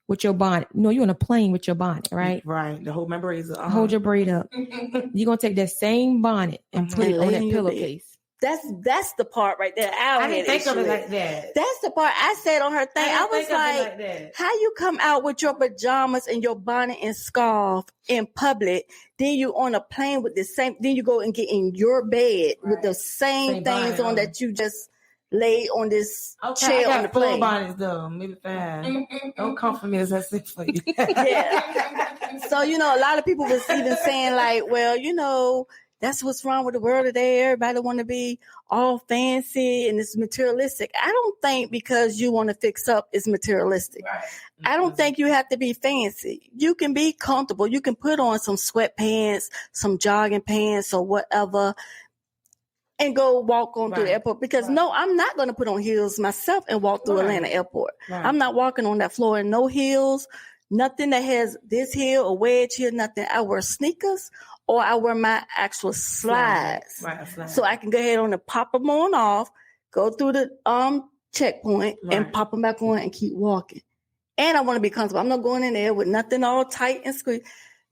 with your bonnet. No, you on a plane with your bonnet, right? Right. The whole braids up. Hold your braid up. You're gonna take that same bonnet and put it on that pillowcase. That's the part right there. I didn't think of it like that. That's the part I said on her thing. I was like, how you come out with your pajamas and your bonnet and scarf in public, then you on a plane with the same, then you go and get in your bed with the same things on that you just laid on this chair on the full plane. bonnets though, maybe 5. Don't come for me as I said for you. Yeah. So, a lot of people was even saying like, well, that's what's wrong with the world today. Everybody want to be all fancy and it's materialistic. I don't think because you want to fix up it's materialistic. Right. I don't think you have to be fancy. You can be comfortable. You can put on some sweatpants, some jogging pants or whatever and go walk on through the airport. Because no, I'm not going to put on heels myself and walk through Atlanta airport. Right. I'm not walking on that floor in no heels, nothing that has this heel or wedge heel, nothing. I wear sneakers or I wear my actual slides. Right, so I can go ahead on and pop them on off, go through the checkpoint and pop them back on and keep walking. And I want to be comfortable. I'm not going in there with nothing all tight and squeezed.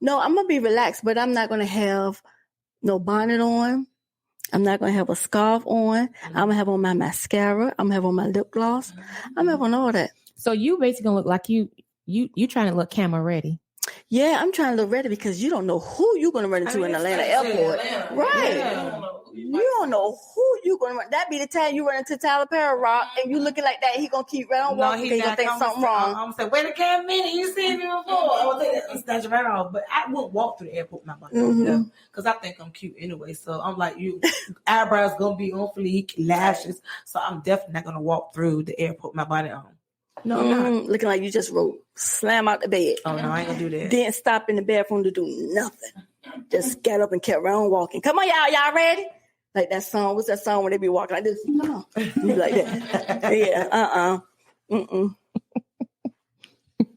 No, I'm going to be relaxed, but I'm not going to have no bonnet on. I'm not going to have a scarf on. I'm going to have on my mascara. I'm going to have on my lip gloss. I'm going to have on all that. So you basically going to look like you trying to look camera ready. Yeah, I'm trying to look ready because you don't know who you're going to run into in Atlanta airport. Right. Yeah. You don't know who you're going to run. That be the time you run into Tyler Perry Rock and you looking like that. He going to keep right on walking. He going to think something wrong. I'm going to say, wait a minute. You seen me before. I will take that snatch right off. But I won't walk through the airport with my body because I think I'm cute anyway. So I'm like, eyebrows going to be on fleek, lashes. So I'm definitely not going to walk through the airport with my body on. No, I'm not. Looking like you just slam out the bed. Oh, no, I ain't going to do that. Didn't stop in the bathroom to do nothing. Just got up and kept around walking. Come on, y'all ready? Like that song. What's that song when they be walking like this? Come on. You like that. Yeah,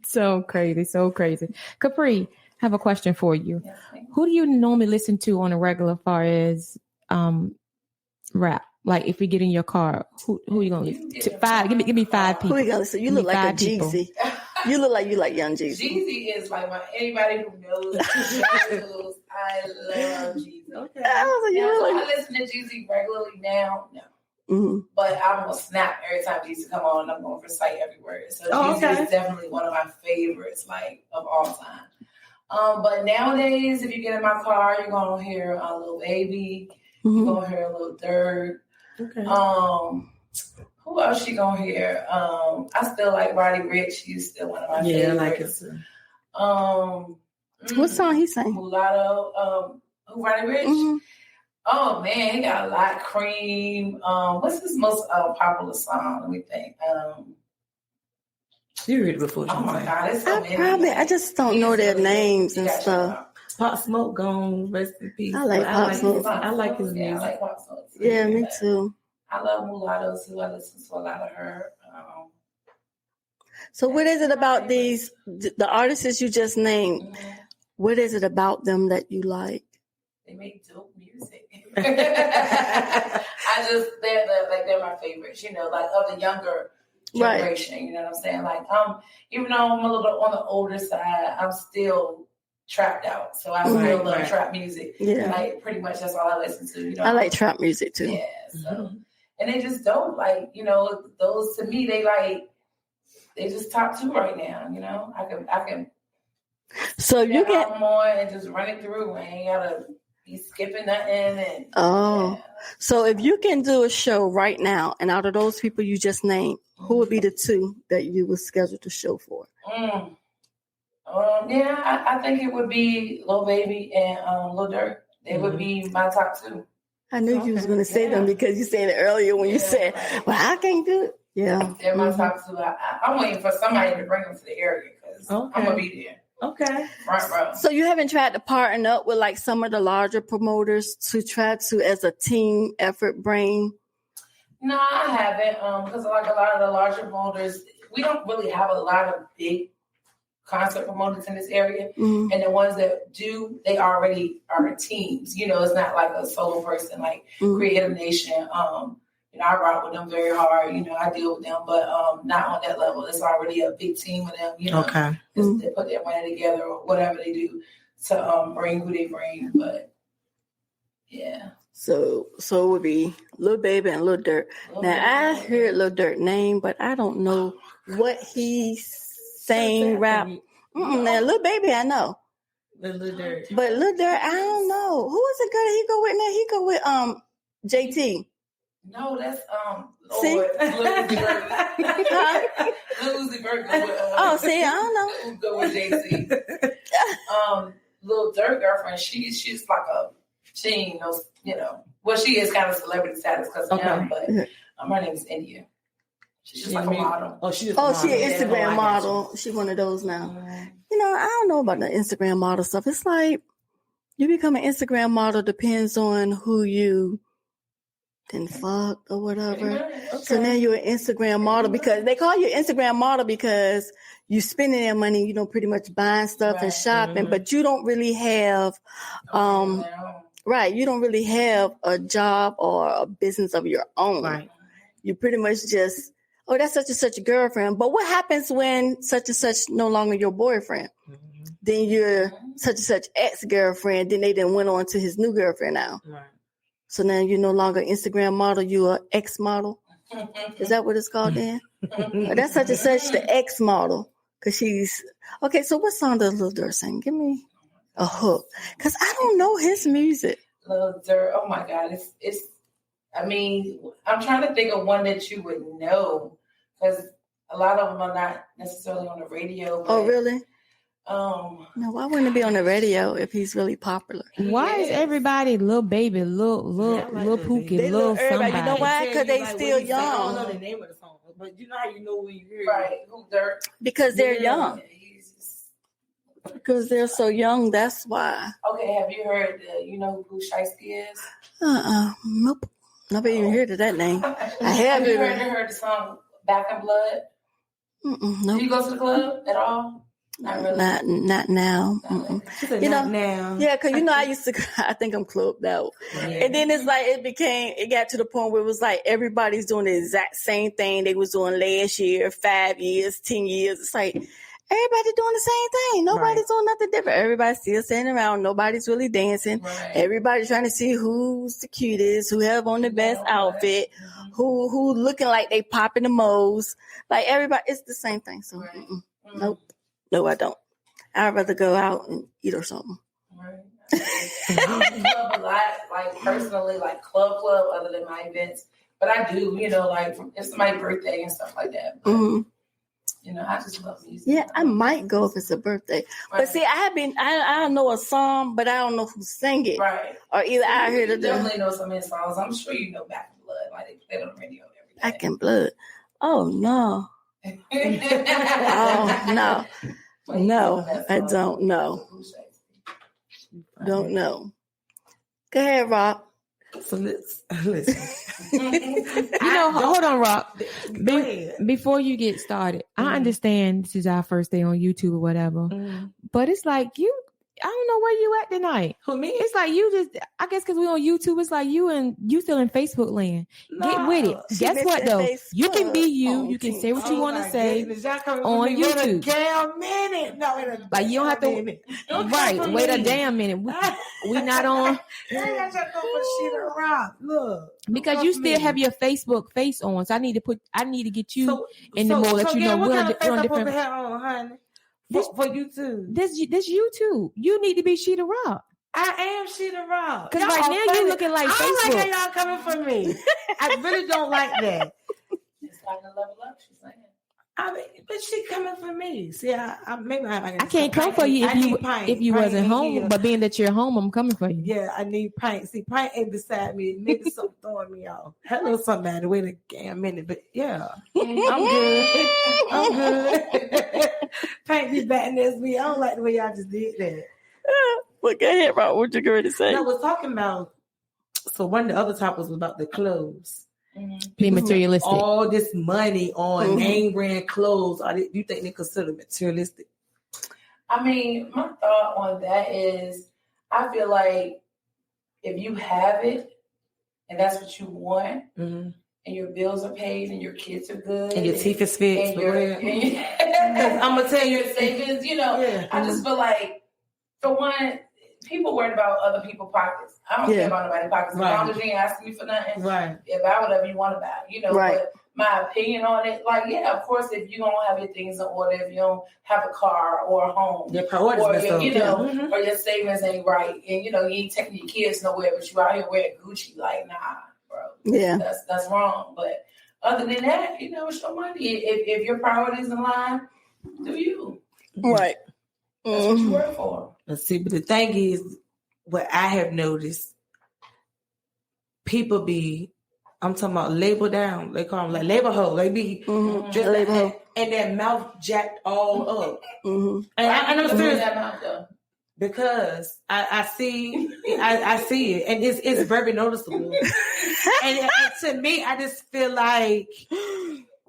So crazy. Capri, I have a question for you. Who do you normally listen to on a regular far as rap? Like if we get in your car, who are you gonna listen to? 5. Give me 5 people. Who you gonna listen? You look like a Jeezy. You look like you like young Jeezy. Jeezy is like anybody who knows. I love Jeezy. Okay. I listen to Jeezy regularly now. No. Mm-hmm. But I'm gonna snap every time Jeezy come on. I'm going to recite every word. So Jeezy is definitely one of my favorites, like of all time. But nowadays, if you get in my car, you're gonna hear a Lil Baby. You're gonna hear a Lil Durk. Okay. Who else you gonna hear? I still like Roddy Ricch. He's still one of my favorites. Yeah, I like it. What song he sang? Mulatto. Who Roddy Ricch? Mm-hmm. Oh man, he got a lot. Cream. What's his most popular song? Let me think. You read it before. Oh my God, it's so many. I just don't know their names and stuff. Pop Smoke gone, rest in peace. I like Pop Smoke. I like his music. I like Pop Smoke. Yeah, me too. I love Mulatto too. I listen to a lot of her. So what is it about the artists you just named? Mm-hmm. What is it about them that you like? They make dope music. they're my favorites, like of the younger generation, you know what I'm saying? Like, even though I'm a little on the older side, I'm still trapped out. So I still love trap music. Yeah. Like pretty much that's all I listen to. I like trap music too. Yeah. So and they just don't those to me they just top 2 right now, I can so you get more and just run it through. I ain't gotta be skipping nothing So if you can do a show right now and out of those people you just named, who would be the 2 that you would schedule the show for? I think it would be Lil Baby and Lil Durk. They would be my top 2. I knew you was going to say them because you said it earlier when you said, well, I can't do it. Yeah. They're my top 2. I'm waiting for somebody to bring them to the area because I'm going to be there. Okay. Right. So you haven't tried to partner up with like some of the larger promoters to try to, as a team effort, bring? No, I haven't. Because like a lot of the larger promoters, we don't really have a lot of big concert promoters in this area. Mm-hmm. And the ones that do, they already are teams. It's not like a solo person like Creative Nation. I rock with them very hard. I deal with them, but not on that level. It's already a big team with them. Okay. They put their money together or whatever they do to bring who they bring. But yeah. So it would be Lil Baby and Lil Durk. I heard Lil Durk name, but I don't know what he's saying rap. Now Lil Baby, I know. But Lil Durk, I don't know. Who is the girl that he go with now? He go with JT. No, that's See? Lil Uzi Vert. Oh, see, I don't know. Go with Jay-Z. Lil Durk girlfriend, she's like she ain't no, well, she is kind of celebrity status because of him, but her name is India. She's just like a model. She an Instagram model. She one of those now. I don't know about the Instagram model stuff. It's like you become an Instagram model depends on who you then fuck or whatever. Okay. So now you're an Instagram model because they call you Instagram model because you spending their money, pretty much buying stuff and shopping, but you don't really have, you don't really have a job or a business of your own. Right. You pretty much just, that's such and such a girlfriend. But what happens when such and such no longer your boyfriend? Mm-hmm. Then you're such and such ex-girlfriend. Then they went on to his new girlfriend now. Right. So now you're no longer Instagram model, you're an X model. Is that what it's called then? That's such and such the X model. Cause she's okay. So what song does Lil Durk sing? Give me a hook. Cause I don't know his music. Lil Durk. Oh my God. I'm trying to think of one that you would know. Cause a lot of them are not necessarily on the radio. But, really? No, why wouldn't it be on the radio if he's really popular? Why is everybody Lil Baby, Lil Pookie, Lil somebody? You know why? Because they still young. I don't know the name of the song, but you know how you know when you hear it. Right, Lil Durk. Because they're young. Because they're so young, that's why. Okay, have you heard, you know who Shiesty is? Nope. Nobody even heard of that name. I have heard the song Back in Blood? Nope. Do you go to the club at all? Not really. Not now. Not now. Yeah, because I think I'm clubbed out. Yeah. And then it's like it got to the point where it was like everybody's doing the exact same thing they was doing last year, 5 years, 10 years. It's like everybody doing the same thing. Nobody's doing nothing different. Everybody's still standing around. Nobody's really dancing. Right. Everybody's trying to see who's the cutest, who have on the best outfit, who looking like they popping the most. Like everybody, it's the same thing. So nope. No, I don't. I'd rather go out and eat or something. Right. Club a lot, like personally, like club, other than my events. But I do, like it's my birthday and stuff like that. But, I just love music. Yeah, I might go if it's a birthday. Right. But see, I know a song, but I don't know who sang it. Right. Or either I heard it. Definitely know some of his songs. I'm sure you know Back in Blood. Like they play it on the radio every day. Back in Blood. Oh no. Oh no, I don't know. Don't know. Go ahead, Rob. So listen. Hold on, Rob. Before you get started, I understand this is our first day on YouTube or whatever, but it's like I don't know where you at tonight. Who, me? It's like you just, I guess because we on YouTube, it's like you still in Facebook land. No, get with it. Guess what though? You can be you. You can say what you want to say on YouTube. Damn minute. No, like you don't have to. Right. Wait a damn minute. We not on. I just go for shit around. Look. Because you still have your Facebook face on, so I need to get you in the mode that you know we're on different. Honey? For YouTube. This YouTube. You need to be Sheeta Rock. I am Sheeta Rock. Because right now you're looking like Facebook. I don't like how y'all coming for me. I really don't like that. It's like a level up, she's saying. But she coming for me. See, I can't come for you if you wasn't home. But being that you're home, I'm coming for you. Yeah, I need Pint. See, Pint ain't beside me. Maybe something throwing me off. Hello, somebody. Wait a damn minute. But yeah, I'm good. I'm good. Pint be batting as me. I don't like the way y'all just did that. Well, go ahead, Rob. What you going to say? I was talking about. So one of the other topics was about the clothes. Be materialistic. All this money on name brand clothes. Do you think they consider materialistic? I mean, my thought on that is, I feel like if you have it and that's what you want, and your bills are paid and your kids are good, and your teeth is fixed, I'm gonna tell you, your savings. I just feel like, for one, people worried about other people's pockets. I don't care about nobody's pockets. As long as you ain't asking me for nothing, buy whatever you want to buy. But my opinion on it, of course, if you don't have your things in order, if you don't have a car or a home, your priorities or your savings ain't right, and you ain't taking your kids nowhere, but you out here wearing Gucci, like, nah, bro. Yeah. That's wrong. But other than that, you know, it's your money. If your priorities in line, do you. Right. That's what you work for. Let's see, but the thing is, what I have noticed, people be, I'm talking about label down. They call them like label hoe. They be just label hoe. And their mouth jacked all up. And I'm serious. That mouth though? Because I see it, and it's very noticeable. and to me, I just feel like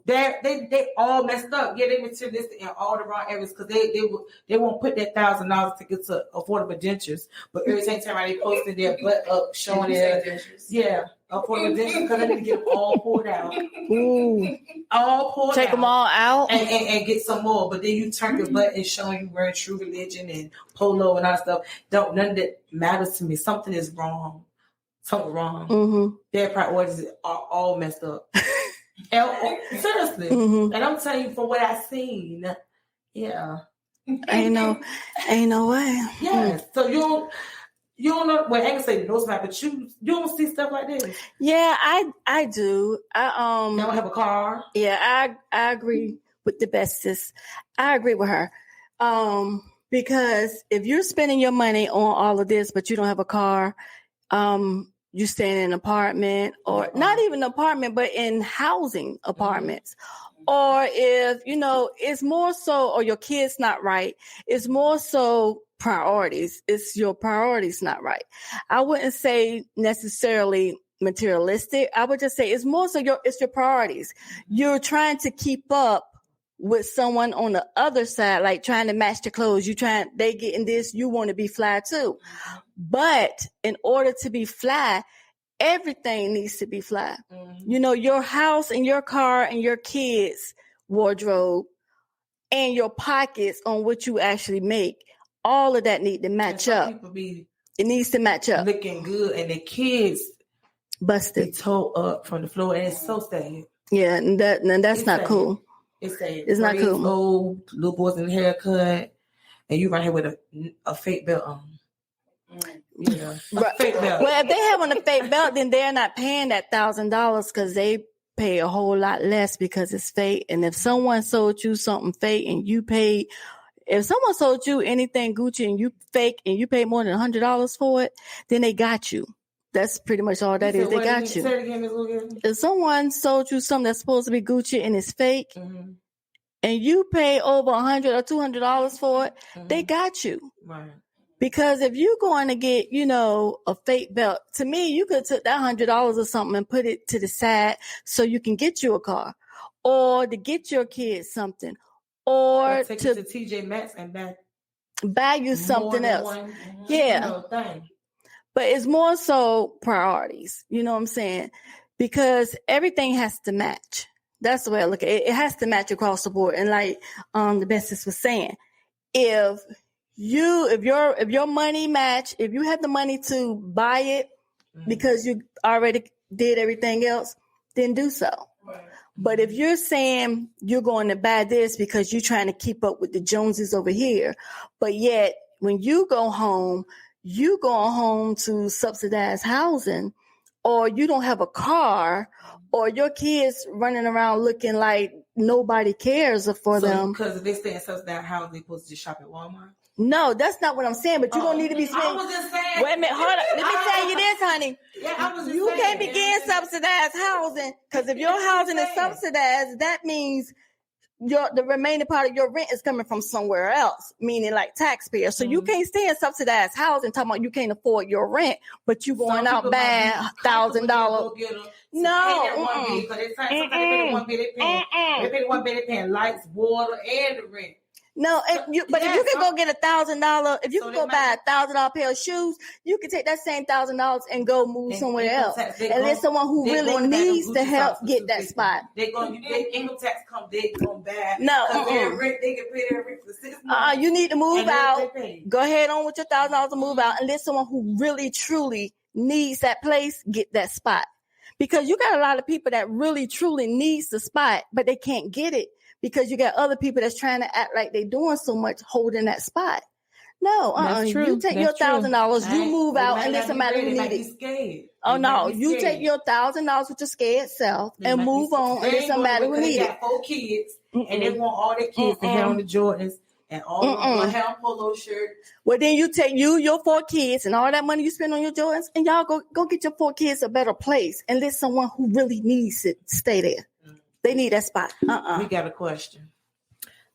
they all messed up. Yeah, they materialistic in all the wrong areas because they won't put that $1,000 to get to affordable dentures, but every same time they posting their butt up, showing their dentures. Yeah, affordable dentures because they need to get them all pulled out. Ooh. All pulled Take out. them all out and get some more. But then you turn your butt and showing you wearing True Religion and Polo and all that stuff. None of that matters to me. Something is wrong. Something wrong. Their priorities are all messed up. Seriously. And I'm telling you from what I've seen. Yeah. Ain't no way. Yeah. So you don't know. Well, I ain't gonna say no smart, but you don't see stuff like this. Yeah, I do. They don't have a car. Yeah, I agree with the bestest. I agree with her. Because if you're spending your money on all of this, but you don't have a car, you stay in an apartment, or not even an apartment, but in housing apartments. Or if, you know, it's more so, or your kid's not right, it's more so priorities. It's your priorities not right. I wouldn't say necessarily materialistic. I would just say it's more so it's your priorities. You're trying to keep up with someone on the other side, like trying to match the clothes. They getting this, you want to be fly too. But in order to be fly, everything needs to be fly. You know, your house and your car and your kids' wardrobe and your pockets on what you actually make, all of that need to match up. It needs to match up. Looking good, and the kids busted, toe up from the floor, and it's so sad. Yeah, and that's not cool. It's not cool. Old little boys in the haircut, and you right here with a fake belt on. Yeah, fake belt. Well, if they have on a fake belt, then they're not paying that $1,000 because they pay a whole lot less because it's fake. And if someone sold you something fake and you paid, if someone sold you anything Gucci and you fake and you paid more than $100 for it, then they got you. That's pretty much all that is. They got you. If someone sold you something that's supposed to be Gucci and it's fake, and you pay over $100 or $200 for it, they got you. Right. Because if you're going to get, you know, a fake belt, to me, you could took that $100 or something and put it to the side so you can get you a car, or to get your kids something, or take it to TJ Maxx and buy you something else. Yeah. But it's more so priorities. You know what I'm saying? Because everything has to match. That's the way I look at it. It has to match across the board. And like the bestest was saying, if your money match, if you have the money to buy it because you already did everything else, then do so. Right. But if you're saying you're going to buy this because you're trying to keep up with the Joneses over here, but yet when you go home to subsidized housing, or you don't have a car, or your kids running around looking like nobody cares for them. Because if they stay in subsidized housing, they're supposed to just shop at Walmart? No, that's not what I'm saying, but you don't need to be spending. I was just saying. Wait a minute, hold on. Let me tell you this, honey. Yeah, I was just you saying. can't begin subsidized housing, because if your housing is subsidized, that means the remaining part of your rent is coming from somewhere else, meaning like taxpayers. So you can't stay in subsidized housing talking about you can't afford your rent, but you going out buying $1,000. No. They pay one bill, they paying lights, water, and the rent. No, if you can go get $1,000, if you can go buy a $1,000 pair of shoes, you can take that same $1,000 and go move somewhere else. And let someone who really needs to help get that spot. Income tax come, they come back. No, they can pay their rent for 6 months. You need to move out. Go ahead on with your $1,000 and move out, and let someone who really truly needs that place get that spot. Because you got a lot of people that really truly needs the spot, but they can't get it. Because you got other people that's trying to act like they're doing so much holding that spot. No, That's true. You take your That's true. $1,000, you move out, and let somebody who need it. Scared. Oh no, you take your $1,000 with your scared self and move on, and let somebody who need it. Got 4 kids, and they want all their kids to have on the Jordans and all the hair polo shirt. Well, then you take your 4 kids and all that money you spend on your Jordans, and y'all go get your 4 kids a better place, and let someone who really needs it stay there. They need that spot. We got a question.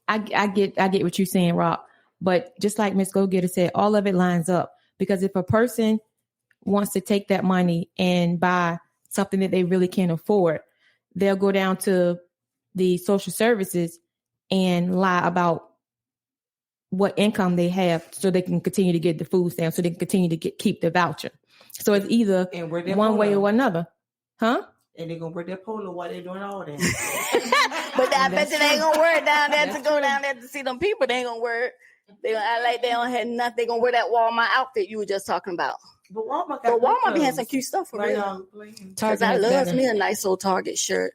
I get what you're saying, Rock. But just like Miss Go Getter said, all of it lines up, because if a person wants to take that money and buy something that they really can't afford, they'll go down to the social services and lie about what income they have so they can continue to get the food stamp, so they can continue to keep the voucher. So it's either one way or another. Huh? And they're going to wear their polo while they're doing all that. But I bet you they ain't going to wear it down there to go down there to see them people. They ain't going to wear it. They gonna act like they don't have nothing. They gonna wear that Walmart outfit you were just talking about. But Walmart be having some cute stuff for real. Because I love me a nice old Target shirt,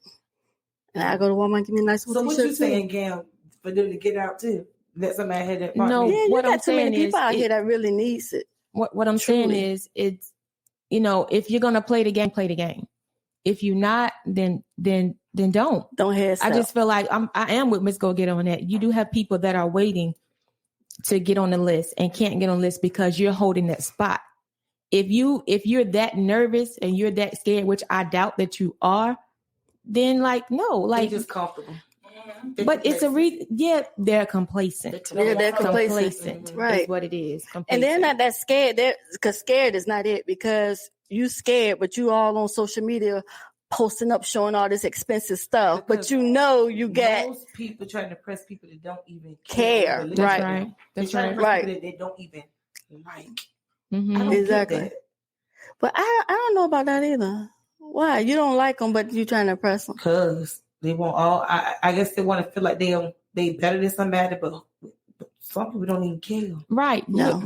and I go to Walmart and give me a nice old shirt. So what you saying, Gail, for them to get out too? Let somebody have that. No, yeah, you got too many people out here that really needs it. What I'm saying is, it's, you know, if you're gonna play the game, play the game. If you're not, then don't. Don't have. I just feel like I am with Miss Go Get on that. You do have people that are waiting to get on the list and can't get on the list because you're holding that spot. If you're that nervous and you're that scared, which I doubt that you are, then no, they're just comfortable. But it's a they're complacent. They're complacent. Right. Is what it is. Complacent. And they're not that scared. Because scared is not it, because you scared, but you all on social media posting up, showing all this expensive stuff, but you know you get most people trying to press people that don't even care. Right. That's right. Right. That they don't even like. Mm-hmm. Exactly. But I don't know about that either. Why? You don't like them, but you trying to impress them? Because they want all. I guess they want to feel like they better than somebody, but some people don't even care. Right. No.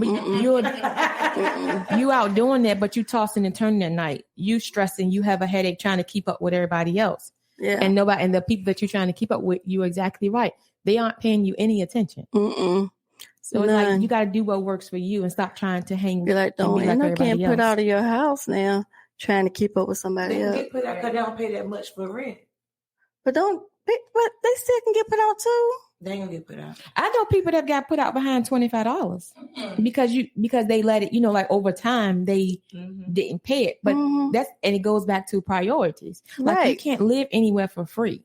You out doing that, but you tossing and turning at night. You stressing. You have a headache trying to keep up with everybody else. Yeah. And the people that you're trying to keep up with, you're exactly right. They aren't paying you any attention. So it's like you got to do what works for you and stop trying to hang. You're like, don't you can't put out of your house now trying to keep up with somebody else. They get put out because they don't pay that much for rent. But they still can get put out too. They ain't gonna get put out. I know people that got put out behind $25 because they let it, like over time they didn't pay it. But and it goes back to priorities. Like you can't live anywhere for free.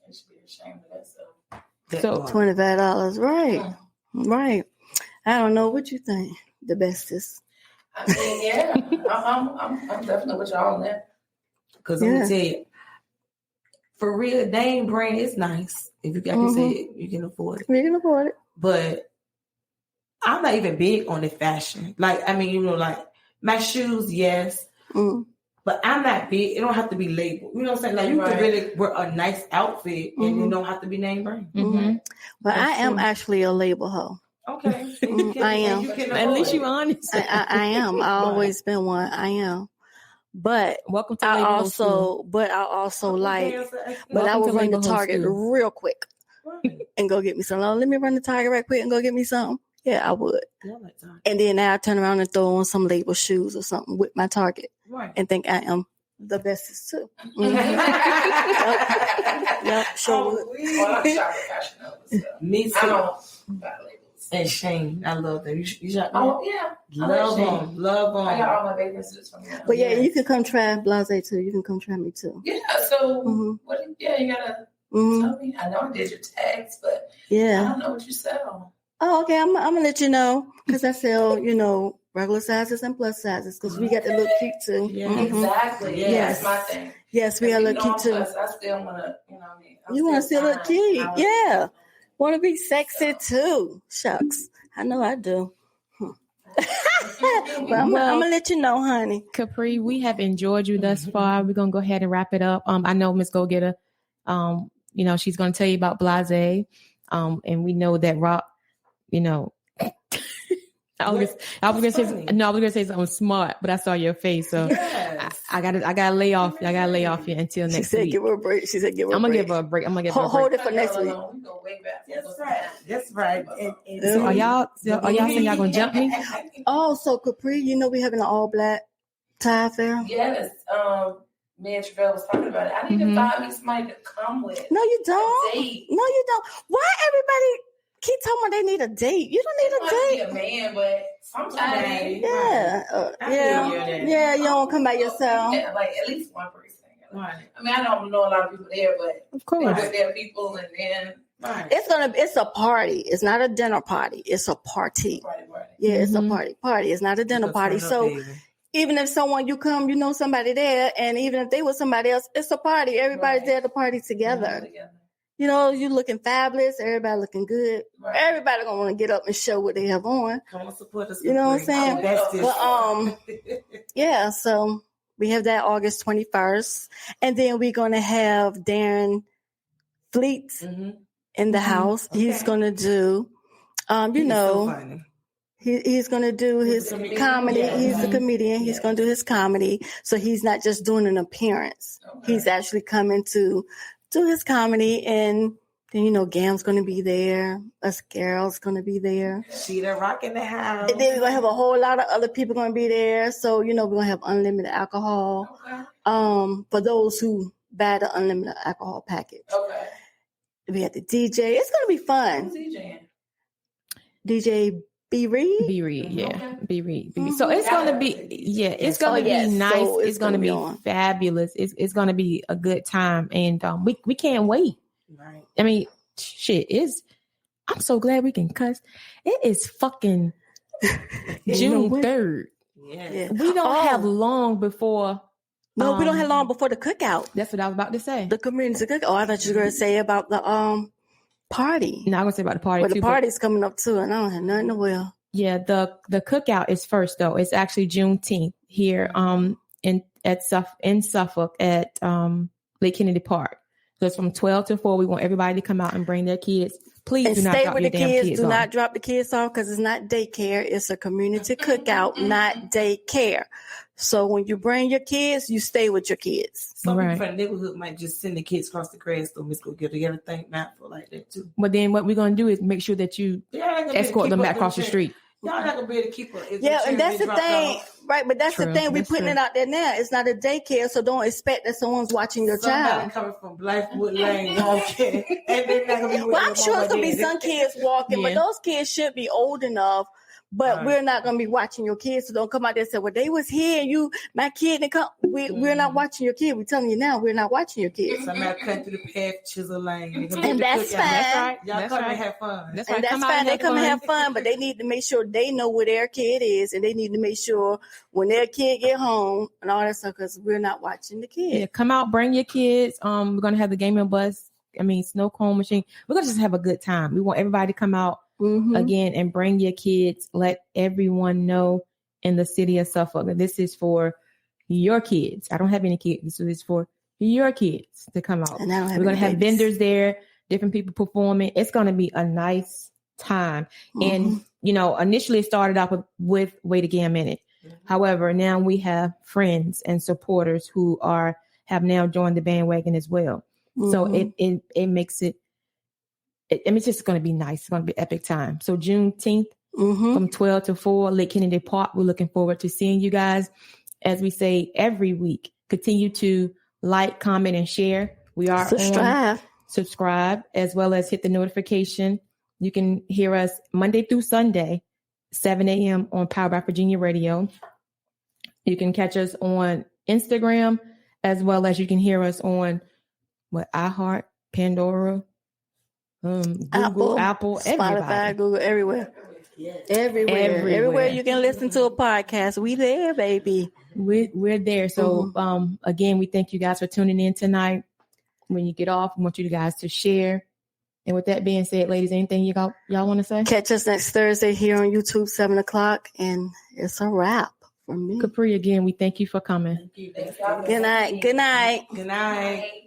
They should be ashamed of that stuff. So $25, right? Right. I don't know what you think. The bestest. I mean, yeah, I'm definitely with y'all on that. Because I'm gonna tell you, for real, name brand is nice. If you got to say it, you can afford it. You can afford it. But I'm not even big on the fashion. Like my shoes, yes. But I'm not big. It don't have to be labeled. You know what I'm saying? Like you can really wear a nice outfit and you don't have to be name brand. But I am actually a label hoe. Okay. I am. At least you're honest. I am. I've always been one. I am. But welcome to I also like, but I will run the Target real quick and go get me something. Let me run the Target right quick and go get me something. Yeah, I would. And then I'll turn around and throw on some label shoes or something with my Target and think I am the bestest too. Yep, sure would. Well, I'm shopping fashion over. Me too. I don't buy labels. And Shane, I love them. You shop them? Oh, yeah. Love them. I got all my bathing suits from them. But you can come try Blase too. You can come try me too. Yeah, so, you gotta tell me. I know I did your tags, but I don't know what you sell. Oh, okay. I'm gonna let you know because I sell, regular sizes and plus sizes because we got to look cute too. Yeah, exactly. Yeah, yes, that's my thing. Yes, we got to look cute too. Plus, I still want to, you want to still look cute? Yeah. Want to be sexy too. Shucks. I know I do. But I'm gonna let you know, honey. Capri, we have enjoyed you thus far. We're gonna go ahead and wrap it up. I know Miss Go Getter, she's gonna tell you about Blase. And we know that Rock, I was gonna say something smart, but I saw your face, so yes. I gotta lay off. I gotta lay off you until next week. Give her a break. She said, "Give her a break." I'm gonna give her a break. Hold it for next week. We go way back. That's right. And so are y'all saying y'all gonna jump me? Oh, so Capri, we having an all black tie affair. Yes. Me and Travell was talking about it. I need to find me somebody to come with. No, you don't. A date. No, you don't. Why everybody keep talking about they need a date? You don't need a date. Be a man, but sometimes. Yeah. You don't come by yourself. Yeah, like at least one person. Right. I mean, I don't know a lot of people there, but of course, there are people, and then. Right. It's a party. It's not a dinner party. It's a party. Party. Yeah, it's a party. It's not a dinner party. So even if someone you come, somebody there, and even if they were somebody else, it's a party. Everybody's there to party together. You looking fabulous. Everybody looking good. Right. Everybody gonna want to get up and show what they have on. Come on, support us. You know what I'm saying? But yeah. So we have that August 21st, and then we're gonna have Darren Fleets in the house. Okay. He's gonna do, he's so funny. He's going to do his comedy. Yeah. He's a comedian. He's going to do his comedy. So he's not just doing an appearance. Okay. He's actually coming to do his comedy. And then, Gam's going to be there. Us girls going to be there. Sheeta Rock in the house. And then we're going to have a whole lot of other people going to be there. So, we're going to have unlimited alcohol. Okay. For those who buy the unlimited alcohol package. Okay. We have the DJ. It's going to be fun. Who's DJing? DJ B Reed, yeah. Okay. B Reed. So it's gonna be, it's gonna be nice. So it's gonna be fabulous. It's gonna be a good time, and we can't wait. Right. I mean, shit is. I'm so glad we can cuss. It is fucking June 3rd. Yeah. We don't have long before. No, we don't have long before the cookout. That's what I was about to say. The community cookout. Oh, I thought you were gonna say about the party. No, I'm gonna say about the party. Well, the party's coming up too, and I don't have nothing to wear. Yeah, the cookout is first though. It's actually Juneteenth here in Suffolk at Lake Kennedy Park. So it's from 12 to 4. We want everybody to come out and bring their kids. Please and do not stay drop with your the damn kids. Do not drop the kids off because it's not daycare. It's a community cookout, not daycare. So when you bring your kids, you stay with your kids. Some people from the neighborhood might just send the kids across the grass so Miss go get together. Think mindful like that too. But then what we're gonna do is make sure that you escort them back across the street. Y'all not gonna be able to keep her. And that's the thing, right? But that's the thing. We're putting it out there now. It's not a daycare, so don't expect that someone's watching your child. Coming from Blythewood Lane, okay? And they're not gonna be. Well, I'm sure there's gonna be some kids walking, but those kids should be old enough. But we're not going to be watching your kids. So don't come out there and say, well, they was here and my kid didn't come. We're not watching your kid. We're telling you now, we're not watching your kids. Somebody cut through the path, Chisel Lane. And that's fine. That's right. Y'all come and have fun. That's right. And that's fine. They come and have fun, but they need to make sure they know where their kid is. And they need to make sure when their kid get home and all that stuff, because we're not watching the kids. Yeah, come out, bring your kids. We're going to have the gaming bus. Snow cone machine. We're going to just have a good time. We want everybody to come out. Again, and bring your kids. Let everyone know in the city of Suffolk that this is for your kids. I don't have any kids. This is for your kids to come out. We're going to have vendors there, different people performing. It's going to be a nice time. And, initially it started off with Wait Again a Minute. However, now we have friends and supporters who have now joined the bandwagon as well. So it makes it, it's just going to be nice. It's going to be an epic time. So Juneteenth from 12 to 4, Lake Kennedy Park. We're looking forward to seeing you guys. As we say every week, continue to like, comment, and share. We are subscribe, as well as hit the notification. You can hear us Monday through Sunday, 7 a.m. on Power by Virginia Radio. You can catch us on Instagram, as well as you can hear us on iHeart, Pandora, Google, Apple, Spotify, Google, everywhere. Yes. Everywhere you can listen to a podcast. We there, baby. We're there. So again, we thank you guys for tuning in tonight. When you get off, we want you guys to share. And with that being said, ladies, anything y'all want to say? Catch us next Thursday here on YouTube, 7:00, and it's a wrap for me. Capri, again, we thank you for coming. Good night. Good night. Good night.